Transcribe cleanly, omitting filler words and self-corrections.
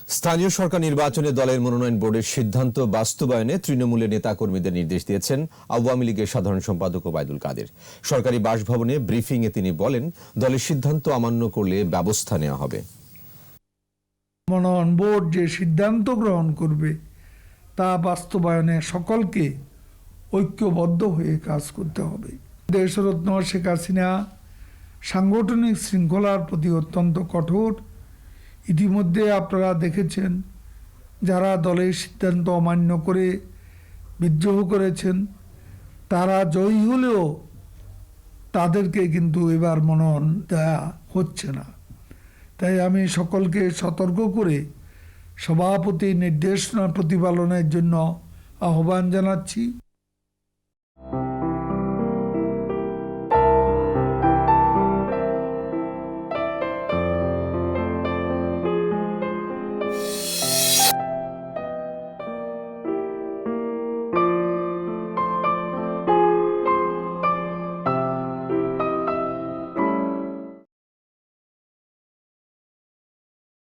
স্থানীয় সরকার নির্বাচনে দলের মনোনয়ন বোর্ডের সিদ্ধান্ত বাস্তবায়নে তৃণমূলের নেতাকর্মীদের নির্দেশ দিয়েছেন আওয়ামী লীগের সাধারণ সম্পাদক ওবায়দুল কাদের। সরকারি বাসভবনে ব্রিফিংয়ে তিনি বলেন, দলের সিদ্ধান্ত অমান্য করলে ব্যবস্থা নেওয়া হবে। মনোনয়ন বোর্ড যে সিদ্ধান্ত গ্রহণ করবে তা বাস্তবায়নে সকলকে ঐক্যবদ্ধ হয়ে কাজ করতে হবে। দেশরত্ন শেখ হাসিনা সাংগঠনিক শৃঙ্খলার প্রতি অত্যন্ত কঠোর। ইতিমধ্যে আপনারা দেখেছেন যারা দলের সিদ্ধান্ত অমান্য করে বিদ্রোহ করেছেন তারা জয়ী হলেও তাদেরকে কিন্তু এবার মনোনয়ন দেওয়া হচ্ছে না। তাই আমি সকলকে সতর্ক করে সভাপতি নির্দেশনা প্রতিপালনের জন্য আহ্বান জানাচ্ছি।